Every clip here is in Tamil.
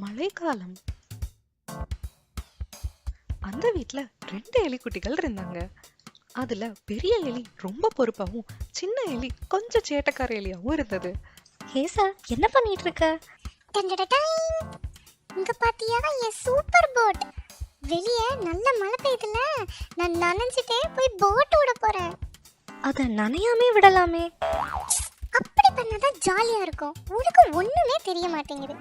மழைக்காலம். அந்த வீட்ல 2 எலிக்குட்டிகள் இருந்தாங்க. அதுல பெரிய எலி ரொம்ப பொறுப்பாவும் சின்ன எலி கொஞ்சம் சேட்டக்கார எலியாவும் இருந்தது. ஹேசா, என்ன பண்ணிட்டு இருக்க? இங்க பாத்தியா என் சூப்பர் போட். வெளியே நல்ல மழை பெய்யுதுல, நான் நனைஞ்சிட்டே போய் போட் ஓட போறேன். அத நனையாமே விடலாமே. அப்படி பண்ணாதான் ஜாலியா இருக்கும். உனக்கு ஒண்ணுமே தெரிய மாட்டேங்குது.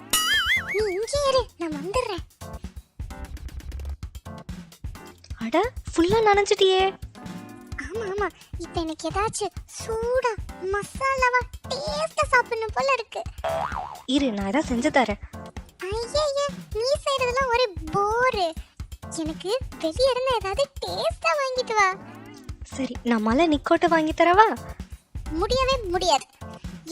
நீ இங்கே இரு, நான் வந்துடுறேன். அட, ஃபுல்லா நனைஞ்சிட்டியே. ஆமா ஆமா, இப்ப எனக்கு ஏதாச்சும் சூடா மசாலாவா டேஸ்டா சாப்பிடணும் போல இருக்கு. இரு, நான் ஏதாவது செஞ்சு தரேன். ஐயே, நீ செய்யறதெல்லாம் ஒரு போரு. எனக்கு வெளிய இருந்து ஏதாவது டேஸ்டா வாங்கிட்டு வா. சரி, நான் மலை நிக்கோட்டை வாங்கி தரவா? முடியவே முடியாது.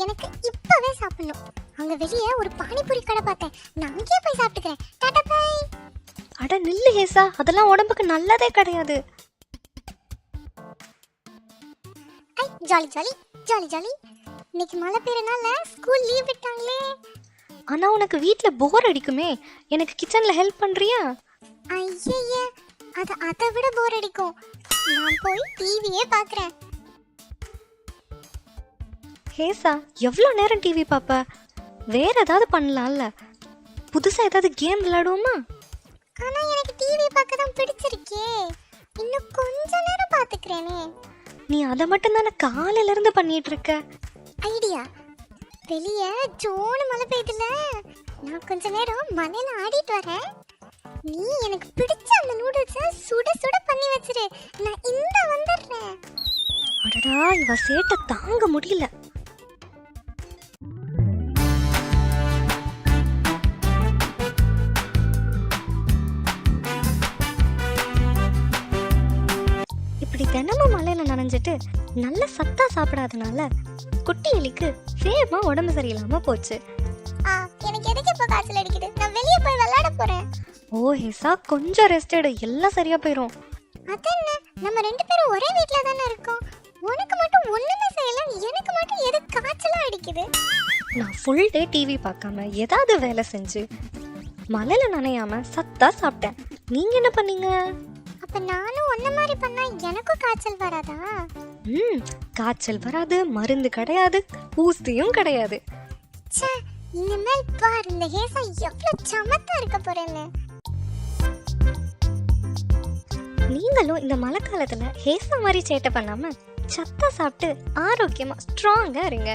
எனக்கு இப்பவே சாப்பிடணும். அங்க வெளியே ஒரு பானிபூரி கடை பார்த்தேன். நான் அங்கேயே போய் சாப்பிட்டுக்கிறேன். Tata bye. அட நில்லு ஹேசா, அதெல்லாம் உடம்புக்கு நல்லதே கிடையாது. ஐ ஜாலி ஜாலி ஜாலி ஜாலி. இன்னைக்கு மழை பெய்யறனால ஸ்கூல் லீவ் விட்டாங்களே. ஆனா உனக்கு வீட்ல போர் அடிக்குமே. எனக்கு கிச்சன்ல ஹெல்ப் பண்றியா? ஐயே, அதை விட போர் அடிக்கும். நான் போய் டிவியே பார்க்கறேன். ஹேசா, எவ்வளோ நேரம் டிவி பாப்ப? வேற ஏதாவது பண்ணலாம்ல. புதுசா ஏதாவது கேம் விளையாடுவோமா? ஆனா எனக்கு டிவி பார்க்க தான் பிடிச்சிருக்கே. இன்னும் கொஞ்ச நேரம் பார்த்துக்கிறேனே. நீ அதை மட்டும் தானே காலையில இருந்து பண்ணிட்டு இருக்க. ஐடியா. வெளியே ஜோனு மழை பெய்யுதுல, நான் கொஞ்ச நேரம் மலையில ஆடிட்டு வரேன். நீ எனக்கு பிடிச்ச அந்த நூடுல்ஸை சுட சுட பண்ணி வச்சிரு. நான் இந்த வந்துடுறேன். அடடா, இவ சேட்டை தாங்க முடியல. இப்படி தினமும் மலையில நனைஞ்சிட்டு நல்ல சத்தா சாப்பிடாதனால குட்டி எலிக்கு வேகமா உடம்பு சரியில்லாம போச்சு. எனக்கு எதுக்கு இப்ப காய்ச்சல் அடிக்குது? நான் வெளியே போய் விளையாட போறேன். ஓ ஹேசா, கொஞ்சம் ரெஸ்ட் எடு, எல்லாம் சரியா போயிடும். அதென்ன, நம்ம 2 பேரும் ஒரே வீட்ல தானே இருக்கோம். உனக்கு மட்டும் ஒண்ணுமே செய்யல, எனக்கு மட்டும் எது காய்ச்சலா அடிக்குது? நான் ஃபுல் டே டிவி பார்க்காம ஏதாவது வேலை செஞ்சு மலையில நனையாம சத்தா சாப்பிட்டேன். நீங்க என்ன பண்ணீங்க? அப்ப நானும் ஒன்ன மாதிரி பண்ணா எனக்கும் காய்ச்சல் வராதா? காய்ச்சல் வராது, மருந்து கிடையாது, ஊசியும் கிடையாது. ச்சே, இனிமேல் பாரு இந்த ஹேசா எவ்வளவு சமத்தா இருக்க போறேன்னு. நீங்களும் இந்த மழை காலத்துல ஹேசா மாதிரி சேட்டை பண்ணாம சத்தா சாப்பிட்டு ஆரோக்கியமா ஸ்ட்ராங்கா இருங்க.